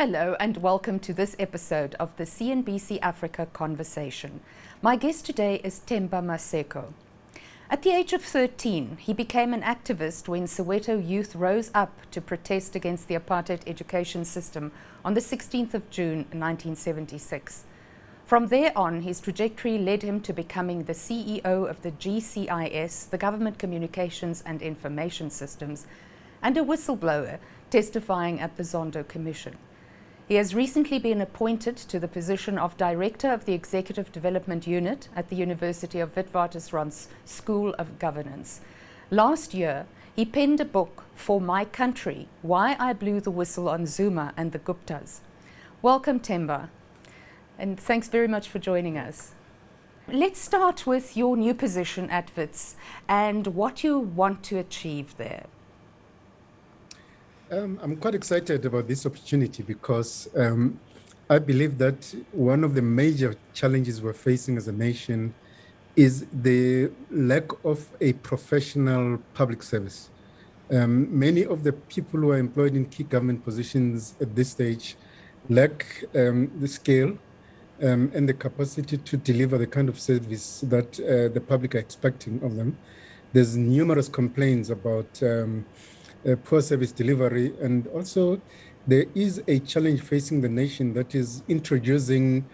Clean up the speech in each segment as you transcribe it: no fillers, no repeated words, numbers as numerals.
Hello and welcome to this episode of the CNBC Africa Conversation. My guest today is Themba Maseko. At the age of 13, he became an activist when Soweto youth rose up to protest against the apartheid education system on the 16th of June 1976. From there on, his trajectory led him to becoming the CEO of the GCIS, the Government Communications and Information Systems, and a whistleblower testifying at the Zondo Commission. He has recently been appointed to the position of Director of the Executive Development Unit at the University of Witwatersrand's School of Governance. Last year, he penned a book, For My Country, Why I Blew the Whistle on Zuma and the Guptas. Welcome, Themba, and thanks very much for joining us. Let's start with your new position at WITS and what you want to achieve there. I'm quite excited about this opportunity because I believe that one of the major challenges we're facing as a nation is the lack of a professional public service. Many of the people who are employed in key government positions at this stage lack the scale and the capacity to deliver the kind of service that the public are expecting of them. There's numerous complaints about poor service delivery, and also there is a challenge facing the nation that is introducing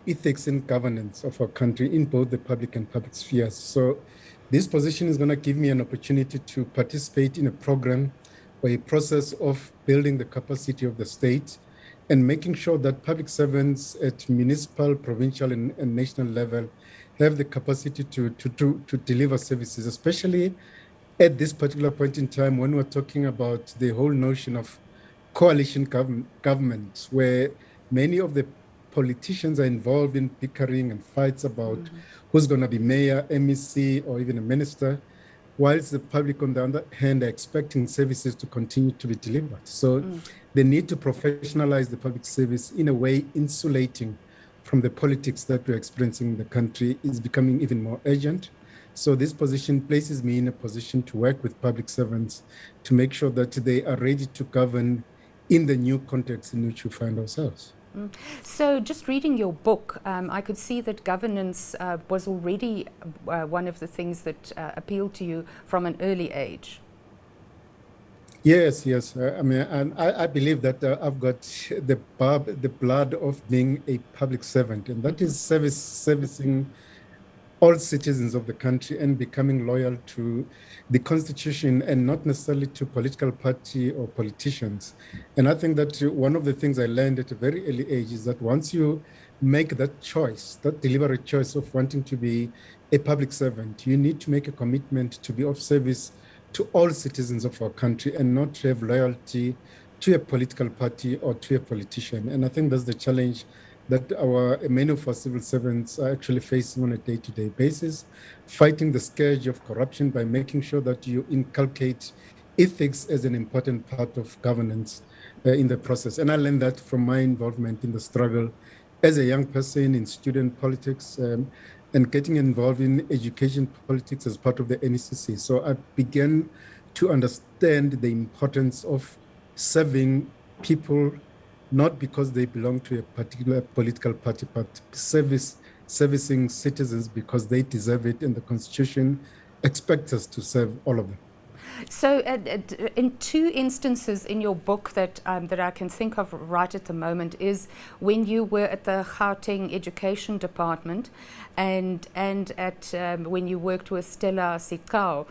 ethics and governance of our country in both the public and public spheres. So this position is going to give me an opportunity to participate in a program or a process of building the capacity of the state and making sure that public servants at municipal, provincial, and national level have the capacity to deliver services, especially at this particular point in time when we're talking about the whole notion of coalition governments, where many of the politicians are involved in bickering and fights about who's going to be mayor, MEC, or even a minister, whilst the public, on the other hand, are expecting services to continue to be delivered. So the need to professionalize the public service in a way insulating from the politics that we're experiencing in the country is becoming even more urgent. So this position places me in a position to work with public servants to make sure that they are ready to govern in the new context in which we find ourselves. So just reading your book, I could see that governance was already one of the things that appealed to you from an early age. Yes. I believe that I've got the blood of being a public servant, and that is servicing all citizens of the country and becoming loyal to the Constitution and not necessarily to political party or politicians. And I think that one of the things I learned at a very early age is that once you make that choice, that deliberate choice of wanting to be a public servant, you need to make a commitment to be of service to all citizens of our country and not to have loyalty to a political party or to a politician. And I think that's the challenge that many of our civil servants are actually facing on a day-to-day basis, fighting the scourge of corruption by making sure that you inculcate ethics as an important part of governance in the process. And I learned that from my involvement in the struggle as a young person in student politics and getting involved in education politics as part of the NECC. So I began to understand the importance of serving people not because they belong to a particular political party, but servicing citizens because they deserve it, and the Constitution expects us to serve all of them. So in two instances in your book that I can think of right at the moment is when you were at the Gauteng Education Department and at when you worked with Stella Sikau,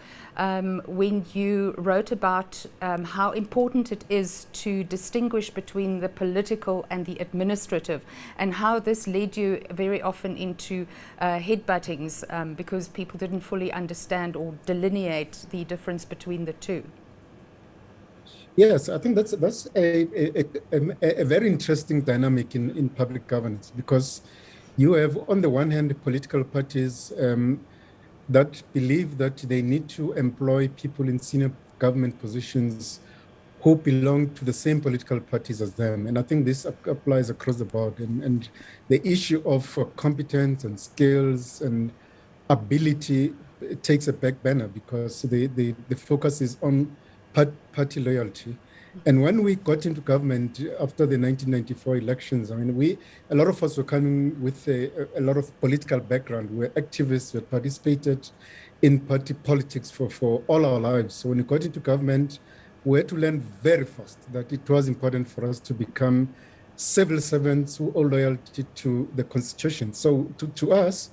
when you wrote about how important it is to distinguish between the political and the administrative, and how this led you very often into headbuttings because people didn't fully understand or delineate the difference between the two. Yes, I think that's a very interesting dynamic in public governance, because you have, on the one hand, political parties that believe that they need to employ people in senior government positions who belong to the same political parties as them. And I think this applies across the board. And the issue of competence and skills and ability takes a back burner because the focus is on party loyalty. And when we got into government after the 1994 elections, I mean, a lot of us were coming with a lot of political background. We were activists, we had participated in party politics for all our lives. So when we got into government, we had to learn very fast that it was important for us to become civil servants who owe loyalty to the Constitution. So to us,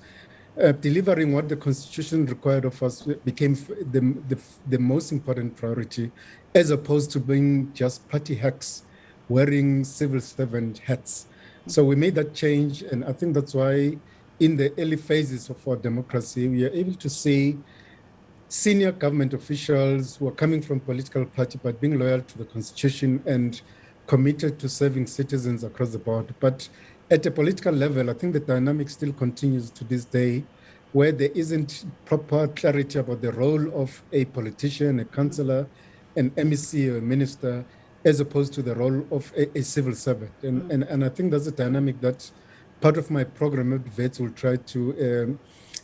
delivering what the Constitution required of us became the most important priority, as opposed to being just party hacks wearing civil servant hats. So we made that change, and I think that's why in the early phases of our democracy, we are able to see senior government officials who are coming from political party but being loyal to the Constitution and committed to serving citizens across the board. But at a political level, I think the dynamic still continues to this day, where there isn't proper clarity about the role of a politician, a councillor, an MEC or a minister, as opposed to the role of a civil servant. And I think that's a dynamic that part of my program at VETS will try to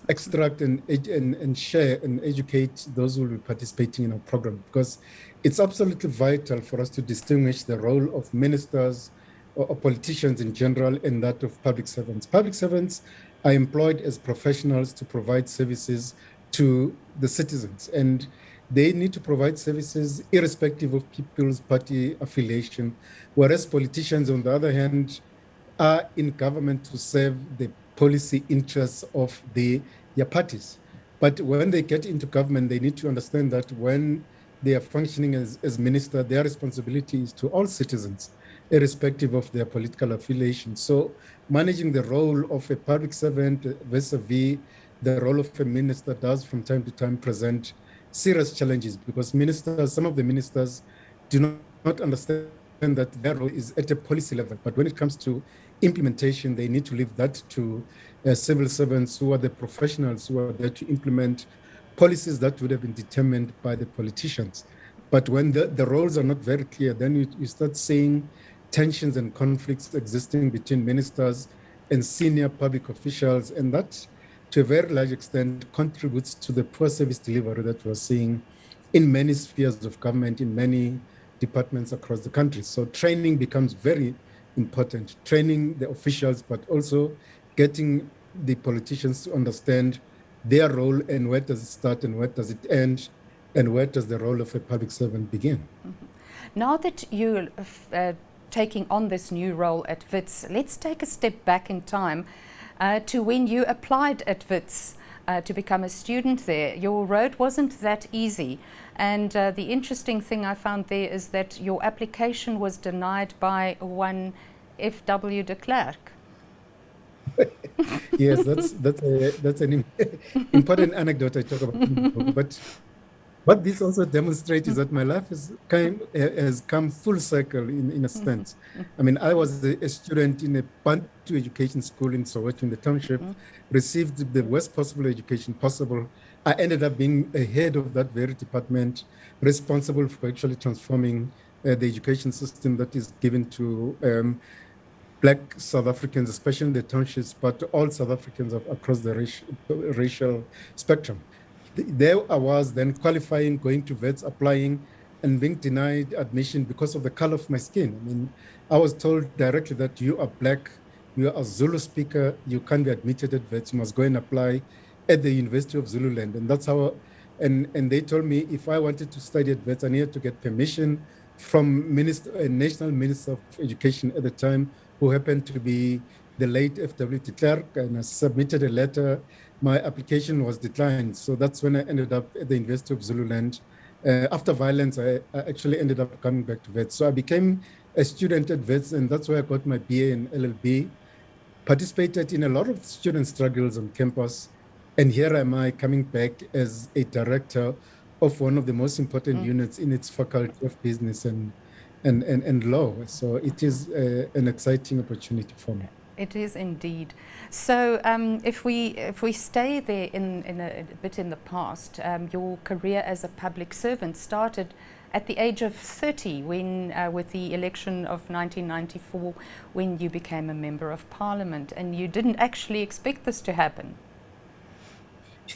extract and share and educate those who will be participating in our program, because it's absolutely vital for us to distinguish the role of ministers or politicians in general and that of public servants. Public servants are employed as professionals to provide services to the citizens, and they need to provide services irrespective of people's party affiliation, whereas politicians, on the other hand, are in government to serve the policy interests of their parties. But when they get into government, they need to understand that when they are functioning as minister, their responsibility is to all citizens, irrespective of their political affiliation. So managing the role of a public servant vis-a-vis the role of a minister does from time to time present serious challenges, because some of the ministers do not understand that their role is at a policy level. But when it comes to implementation, they need to leave that to civil servants who are the professionals who are there to implement policies that would have been determined by the politicians. But when the roles are not very clear, then you start seeing tensions and conflicts existing between ministers and senior public officials. And that, to a very large extent, contributes to the poor service delivery that we're seeing in many spheres of government, in many departments across the country. So training becomes very important, training the officials, but also getting the politicians to understand their role and where does it start and where does it end, and where does the role of a public servant begin. Now that you're taking on this new role at WITS, let's take a step back in time to when you applied at WITS to become a student there. Your road wasn't that easy. And the interesting thing I found there is that your application was denied by one F.W. de Klerk. Yes, that's an important anecdote I talk about in the book. But what this also demonstrates is that my life has come full circle in a sense. I mean, I was a student in a Bantu education school in Soweto in the township, received the worst possible education possible. I ended up being a head of that very department, responsible for actually transforming the education system that is given to Black South Africans, especially in the townships, but all South Africans across the racial spectrum. There I was then qualifying, going to VETS, applying, and being denied admission because of the color of my skin. I mean, I was told directly that you are Black, you are a Zulu speaker, you can't be admitted at VETS, you must go and apply at the University of Zululand. And that's how, and they told me if I wanted to study at VETS, I needed to get permission from National Minister of Education at the time, who happened to be the late F.W. de Klerk, and I submitted a letter. My application was declined. So that's when I ended up at the University of Zululand. After violence, I actually ended up coming back to VETS. So I became a student at VETS, and that's where I got my BA and LLB, participated in a lot of student struggles on campus. And here am I coming back as a director of one of the most important units in its faculty of business and law. So it is an exciting opportunity for me. It is indeed. So if we stay there in a bit in the past, your career as a public servant started at the age of 30 when with the election of 1994, when you became a member of parliament, and you didn't actually expect this to happen.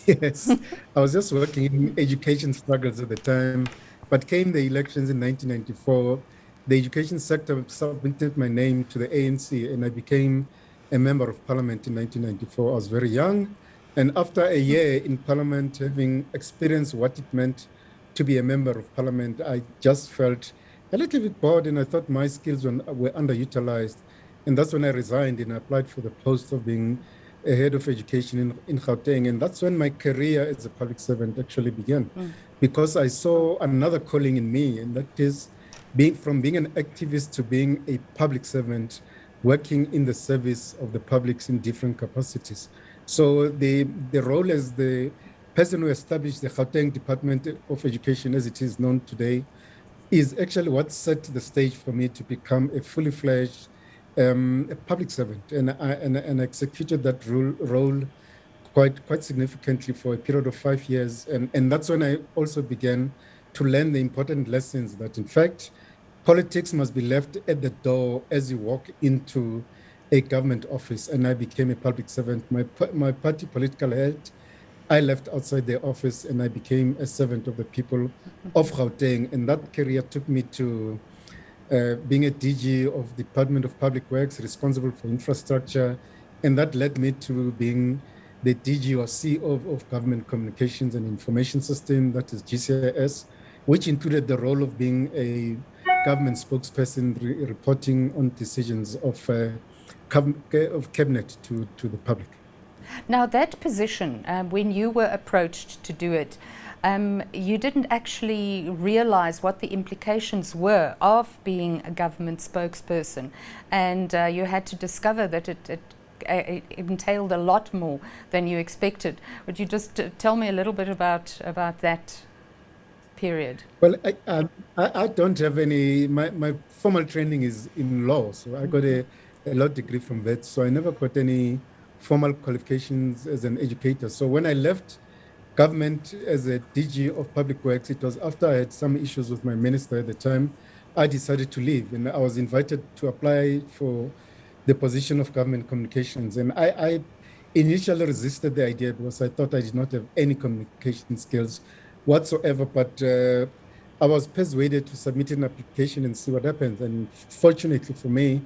Yes, I was just working in education struggles at the time, but came the elections in 1994. the education sector submitted my name to the ANC, and I became a member of parliament in 1994. I was very young. And after a year in parliament, having experienced what it meant to be a member of parliament, I just felt a little bit bored, and I thought my skills were underutilized. And that's when I resigned and I applied for the post of being a head of education in Gauteng. And that's when my career as a public servant actually began, because I saw another calling in me, and that is being an activist to being a public servant, working in the service of the public in different capacities. So the role as the person who established the Gauteng Department of Education as it is known today is actually what set the stage for me to become a fully fledged a public servant. And I executed that role quite significantly for a period of 5 years. And that's when I also began to learn the important lessons that, in fact, politics must be left at the door as you walk into a government office. And I became a public servant. My party political head, I left outside the office and I became a servant of the people of Gauteng. And that career took me to being a DG of Department of Public Works, responsible for infrastructure. And that led me to being the DG or CEO of Government Communications and Information System, that is GCIS, which included the role of being a government spokesperson reporting on decisions of cabinet to the public. Now that position, when you were approached to do it, you didn't actually realize what the implications were of being a government spokesperson, and you had to discover that it entailed a lot more than you expected. Would you just tell me a little bit about that period? Well, I don't have any, my formal training is in law, so I got a law degree from that, so I never got any formal qualifications as an educator. So when I left government as a DG of Public Works, it was after I had some issues with my minister at the time. I decided to leave, and I was invited to apply for the position of government communications. And I initially resisted the idea because I thought I did not have any communication skills whatsoever, but I was persuaded to submit an application and see what happens. And fortunately for me,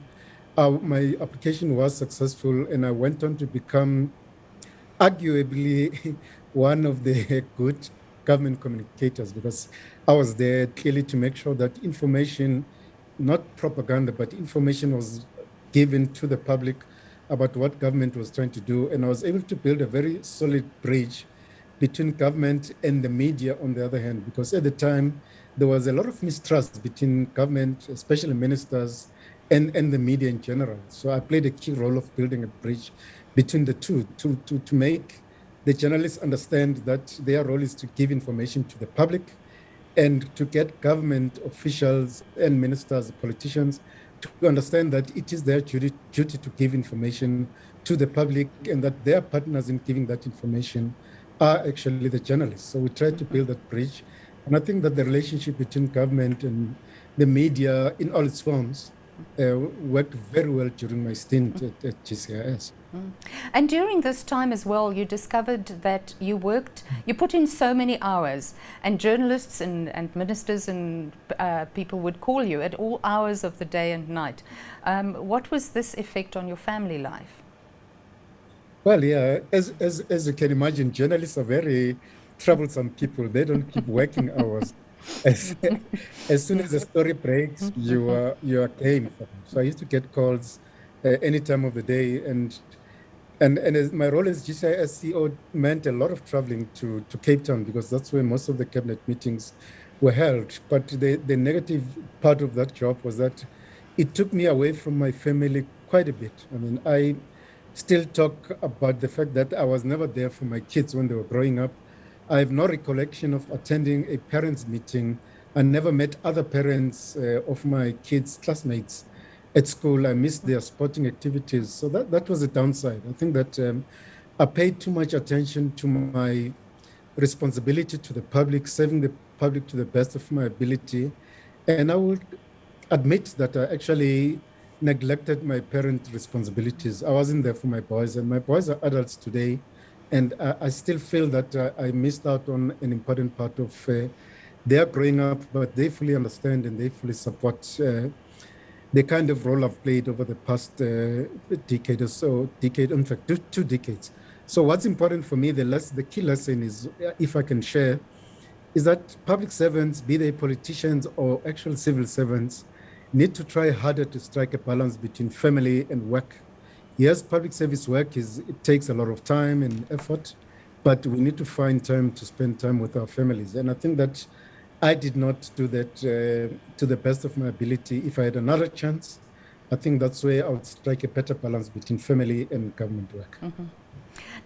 my application was successful, and I went on to become arguably one of the good government communicators, because I was there clearly to make sure that information, not propaganda, but information was given to the public about what government was trying to do. And I was able to build a very solid bridge between government and the media on the other hand, because at the time there was a lot of mistrust between government, especially ministers, and the media in general. So I played a key role of building a bridge between the two to make the journalists understand that their role is to give information to the public and to get government officials and ministers, politicians, to understand that it is their duty to give information to the public, and that their partners in giving that information are actually the journalists. So we try to build that bridge. And I think that the relationship between government and the media in all its forms worked very well during my stint at GCIS. And during this time as well, you discovered that you put in so many hours, and journalists and ministers and people would call you at all hours of the day and night. What was this effect on your family life? Well, yeah, as you can imagine, journalists are very troublesome people. They don't keep working hours. As soon as the story breaks, you are game. So I used to get calls any time of the day, and as my role as GCIS CEO meant a lot of traveling to Cape Town, because that's where most of the cabinet meetings were held. But the negative part of that job was that it took me away from my family quite a bit. I mean, I still talk about the fact that I was never there for my kids when they were growing up. I have no recollection of attending a parents' meeting. I never met other parents of my kids' classmates at school. I missed their sporting activities. So that was a downside. I think that I paid too much attention to my responsibility to the public, serving the public to the best of my ability. And I would admit that I actually neglected my parent responsibilities. I wasn't there for my boys, and my boys are adults today. And I still feel that I missed out on an important part of they are growing up, but they fully understand and they fully support the kind of role I've played over the past decade or so, in fact, two decades. So what's important for me, the key lesson is, if I can share, is that public servants, be they politicians or actual civil servants, need to try harder to strike a balance between family and work. Yes, public service work it takes a lot of time and effort, but we need to find time to spend time with our families. And I think that I did not do that to the best of my ability. If I had another chance, I think that's where I would strike a better balance between family and government work. Mm-hmm.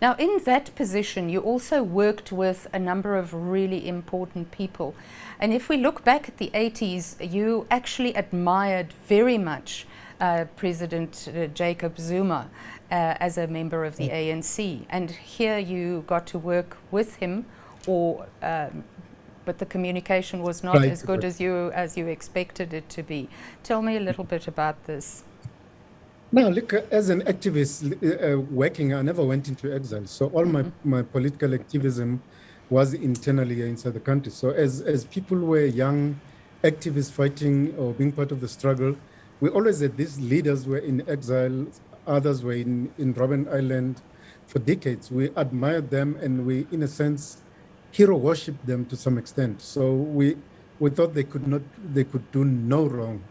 Now, in that position, you also worked with a number of really important people. And if we look back at the 80s, you actually admired very much President Jacob Zuma as a member of the ANC. And here you got to work with him, but the communication was not as good as you expected it to be. Tell me a little bit about this. Now, look, as an activist working, I never went into exile. So all my political activism was internally inside the country. So as people were young activists fighting or being part of the struggle, we always had these leaders were in exile, others were in Robben Island for decades. We admired them and we, in a sense, hero worshipped them to some extent. So we thought they could do no wrong.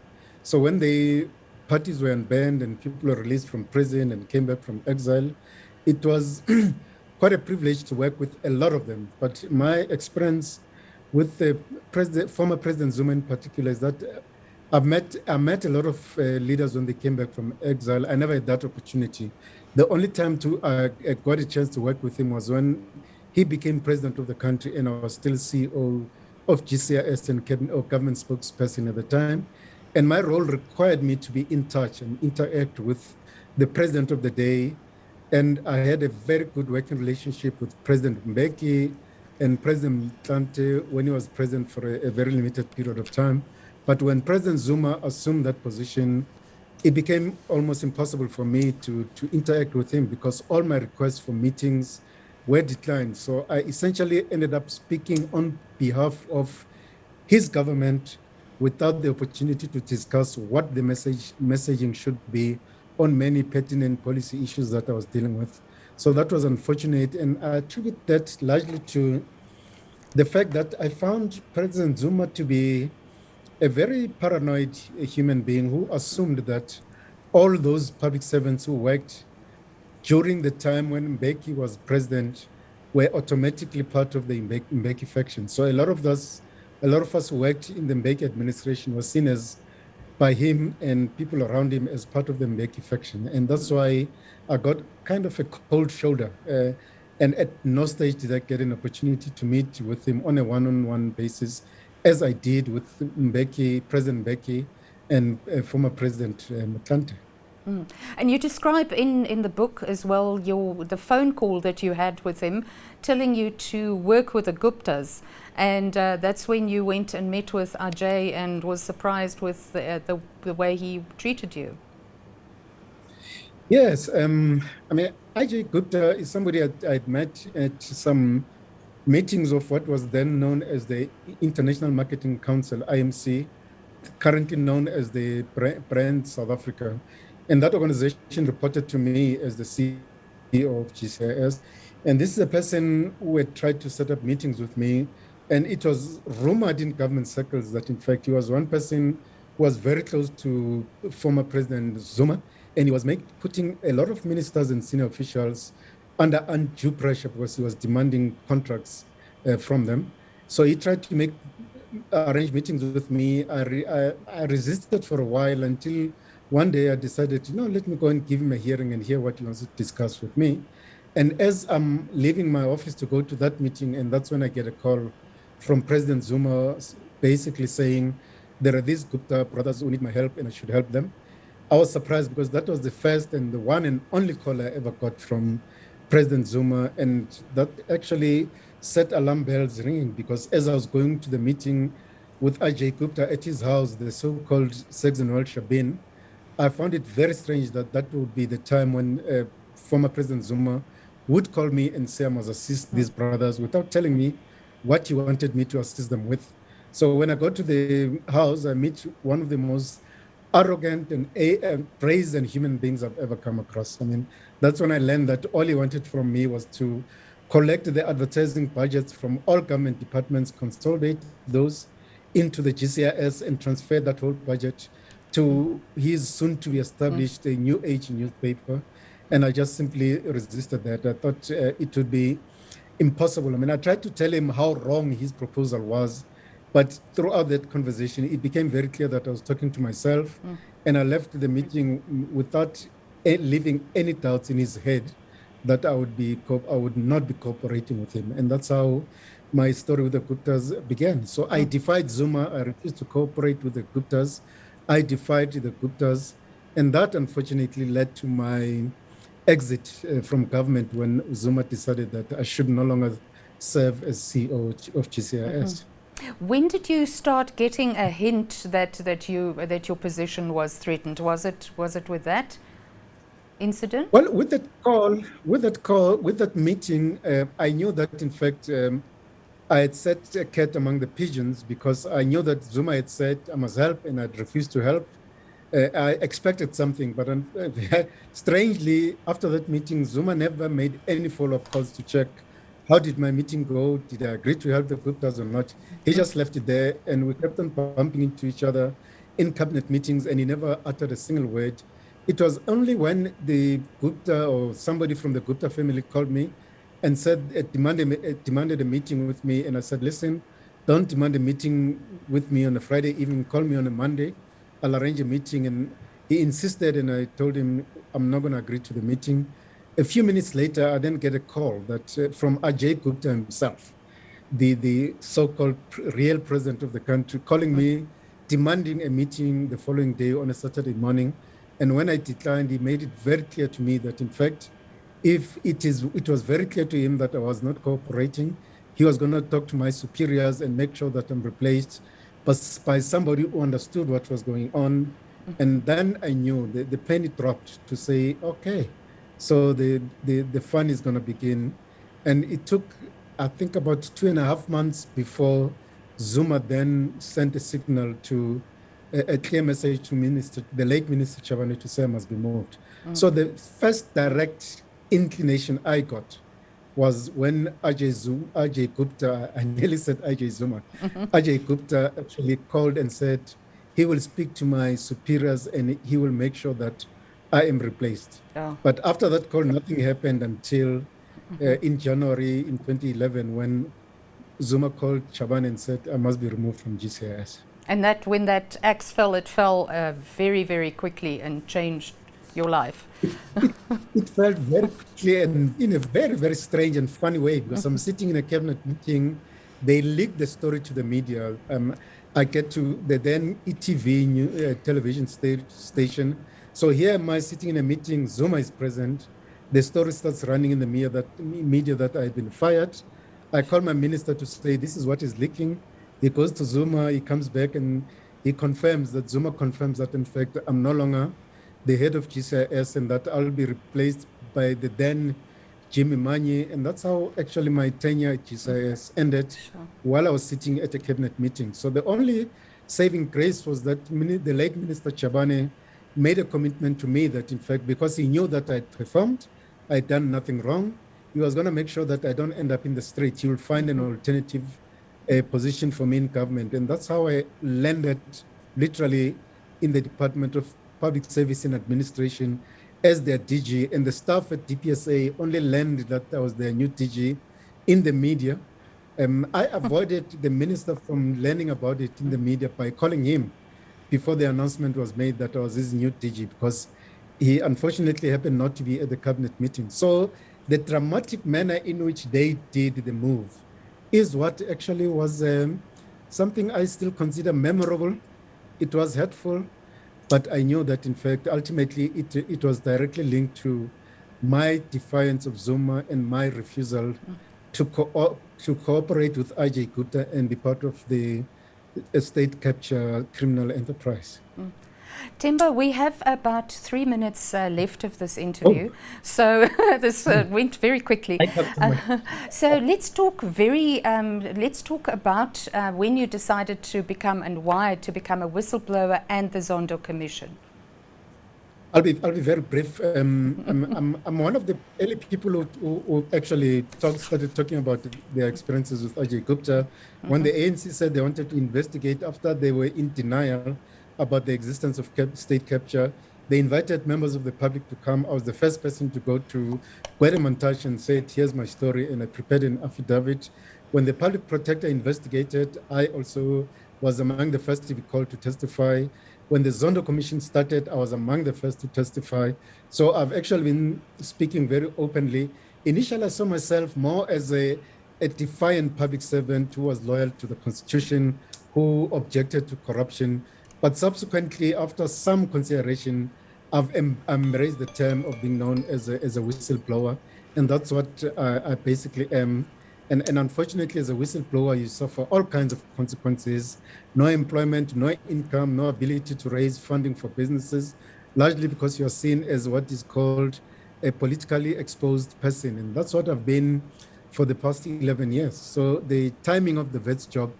So when parties were unbanned and people were released from prison and came back from exile, it was quite a privilege to work with a lot of them. But my experience with the former President Zuma in particular is that I met a lot of leaders when they came back from exile. I never had that opportunity. The only time I got a chance to work with him was when he became president of the country and I was still CEO of GCIS and government spokesperson at the time. And my role required me to be in touch and interact with the president of the day. And I had a very good working relationship with President Mbeki and President Tlante when he was president for a very limited period of time. But when President Zuma assumed that position, it became almost impossible for me to interact with him because all my requests for meetings were declined. So I essentially ended up speaking on behalf of his government without the opportunity to discuss what the messaging should be on many pertinent policy issues that I was dealing with. So that was unfortunate. And I attribute that largely to the fact that I found President Zuma to be a very paranoid human being who assumed that all those public servants who worked during the time when Mbeki was president were automatically part of the Mbeki faction. So a lot of us who worked in the Mbeki administration were seen by him and people around him as part of the Mbeki faction. And that's why I got kind of a cold shoulder. And at no stage did I get an opportunity to meet with him on a one-on-one basis, as I did with President Mbeki and former President Tlante. Mm. And you describe in the book as well the phone call that you had with him, telling you to work with the Guptas, and that's when you went and met with Ajay and was surprised with the way he treated you. Yes, I mean, Ajay Gupta is somebody I'd met at some meetings of what was then known as the International Marketing Council, IMC, currently known as the Brand South Africa. And that organization reported to me as the CEO of GCIS. And this is a person who had tried to set up meetings with me. And it was rumored in government circles that, in fact, he was one person who was very close to former President Zuma. And he was putting a lot of ministers and senior officials under undue pressure because he was demanding contracts from them. So he tried to arrange meetings with me. I resisted for a while until one day I decided, let me go and give him a hearing and hear what he wants to discuss with me. And as I'm leaving my office to go to that meeting, and that's when I get a call from President Zuma basically saying, there are these Gupta brothers who need my help and I should help them. I was surprised because that was the first and the one and only call I ever got from President Zuma. And that actually set alarm bells ringing because as I was going to the meeting with Ajay Gupta at his house, the so-called Sex and World Shabin, I found it very strange that would be the time when former President Zuma would call me and say I must assist these brothers without telling me what he wanted me to assist them with. So when I go to the house, I meet one of the most arrogant and brazen human beings I've ever come across. I mean, that's when I learned that all he wanted from me was to collect the advertising budgets from all government departments, consolidate those into the GCIS and transfer that whole budget to his soon to be established a new age newspaper. And I just simply resisted that. I thought it would be impossible. I mean, I tried to tell him how wrong his proposal was, but throughout that conversation, it became very clear that I was talking to myself, and I left the meeting without leaving any doubts in his head that I would not be cooperating with him, and that's how my story with the Guptas began. So I defied Zuma. I refused to cooperate with the Guptas. I defied the Guptas, and that unfortunately led to my exit from government when Zuma decided that I should no longer serve as CEO of GCIS. When did you start getting a hint that your position was threatened? Was it with that incident? Well, with that meeting, I knew that in fact I had set a cat among the pigeons because I knew that Zuma had said I must help, and I'd refused to help. I expected something, but strangely, after that meeting, Zuma never made any follow-up calls to check how did my meeting go? Did I agree to help the Guptas or not? He just left it there, and we kept on bumping into each other in cabinet meetings, and he never uttered a single word. It was only when the Gupta or somebody from the Gupta family called me and said, demanded a meeting with me, and I said, listen, don't demand a meeting with me on a Friday evening, call me on a Monday. I'll arrange a meeting. And he insisted, and I told him I'm not going to agree to the meeting. A few minutes later, I then get a call that from Ajay Gupta himself, the so-called real president of the country, calling me, demanding a meeting the following day on a Saturday morning. And when I declined, he made it very clear to me that, in fact, it was very clear to him that I was not cooperating, he was going to talk to my superiors and make sure that I'm replaced by somebody who understood what was going on. And then I knew the penny dropped to say, okay, so the fun is going to begin. And it took, I think, about 2.5 months before Zuma then sent a signal to a clear message to the late Minister Chabane to say I must be moved. So the first direct inclination I got was when Ajay Gupta, I nearly said Ajay Zuma, Ajay Gupta actually called and said he will speak to my superiors and he will make sure that I am replaced. Oh. But after that call, nothing happened until in January in 2011 when Zuma called Chabane and said I must be removed from GCIS. And that when that axe fell, it fell very, very quickly and changed your life. It felt very quickly and in a very, very strange and funny way because I'm sitting in a cabinet meeting. They leaked the story to the media. I get to the then ETV television station. So here am I sitting in a meeting. Zuma is present. The story starts running in the media that I had been fired. I call my minister to say this is what is leaking. He goes to Zuma. He comes back and he confirms that Zuma confirms that in fact I'm no longer the head of GCIS and that I'll be replaced by the then Jimmy Manyi. And that's how actually my tenure at GCIS ended while I was sitting at a cabinet meeting. So the only saving grace was that the late Minister Chabane made a commitment to me that in fact, because he knew that I'd performed, I'd done nothing wrong, he was going to make sure that I don't end up in the street. He will find an alternative position for me in government. And that's how I landed literally in the Department of Public Service and Administration as their DG, and the staff at DPSA only learned that I was their new DG in the media. I avoided the minister from learning about it in the media by calling him before the announcement was made that I was his new DG, because he unfortunately happened not to be at the cabinet meeting. So the dramatic manner in which they did the move is what actually was something I still consider memorable. It was hurtful. But I knew that, in fact, ultimately it was directly linked to my defiance of Zuma and my refusal to cooperate with Ajay Gupta and be part of the state capture criminal enterprise. Themba, we have about 3 minutes left of this interview, so this went very quickly. So let's talk about when you decided to become and why to become a whistleblower and the Zondo Commission. I'll be very brief. I'm one of the early people who actually started talking about their experiences with Ajay Gupta. When the ANC said they wanted to investigate after they were in denial about the existence of state capture, they invited members of the public to come. I was the first person to go to Gwede Montage and said, here's my story, and I prepared an affidavit. When the public protector investigated, I also was among the first to be called to testify. When the Zondo Commission started, I was among the first to testify. So I've actually been speaking very openly. Initially, I saw myself more as a defiant public servant who was loyal to the Constitution, who objected to corruption. But subsequently, after some consideration, I've embraced the term of being known as a whistleblower. And that's what I basically am. And unfortunately, as a whistleblower, you suffer all kinds of consequences: no employment, no income, no ability to raise funding for businesses, largely because you're seen as what is called a politically exposed person. And that's what I've been for the past 11 years. So the timing of the vet's job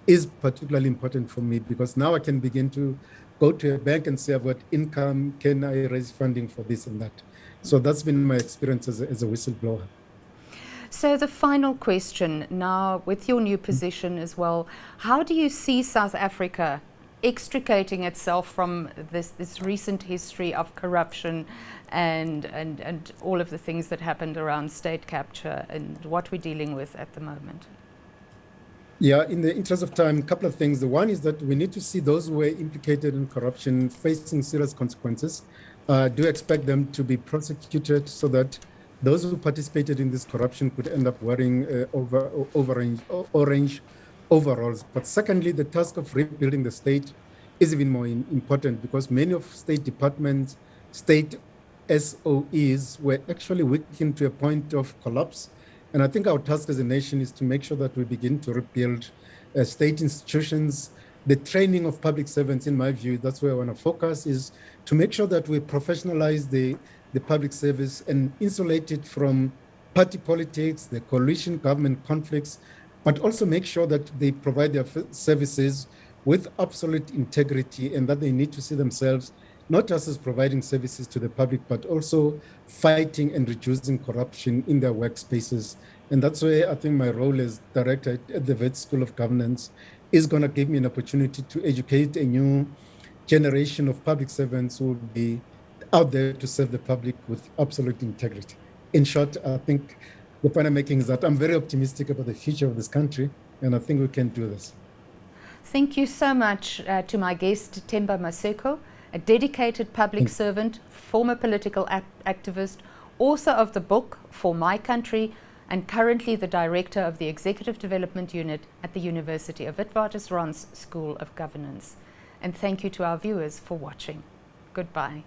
is particularly important for me, because now I can begin to go to a bank and say, I've got income, can I raise funding for this and that? So that's been my experience as a whistleblower. So the final question now, with your new position as well, how do you see South Africa extricating itself from this recent history of corruption and all of the things that happened around state capture and what we're dealing with at the moment? Yeah, in the interest of time, a couple of things. The one is that we need to see those who were implicated in corruption facing serious consequences. Do expect them to be prosecuted so that those who participated in this corruption could end up wearing orange overalls. But secondly, the task of rebuilding the state is even more important, because many of state departments, state SOEs were actually weakened to a point of collapse. And I think our task as a nation is to make sure that we begin to rebuild state institutions. The training of public servants, in my view, that's where I want to focus, is to make sure that we professionalize the public service and insulate it from party politics, the coalition government conflicts, but also make sure that they provide their services with absolute integrity, and that they need to see themselves not just as providing services to the public, but also fighting and reducing corruption in their workspaces. And that's where I think my role as director at the Wits School of Governance is going to give me an opportunity to educate a new generation of public servants who will be out there to serve the public with absolute integrity. In short, I think the point I'm making is that I'm very optimistic about the future of this country, and I think we can do this. Thank you so much to my guest, Themba Maseko, a dedicated public servant, former political activist, author of the book For My Country, and currently the director of the Executive Development Unit at the University of Witwatersrand's School of Governance. And thank you to our viewers for watching. Goodbye.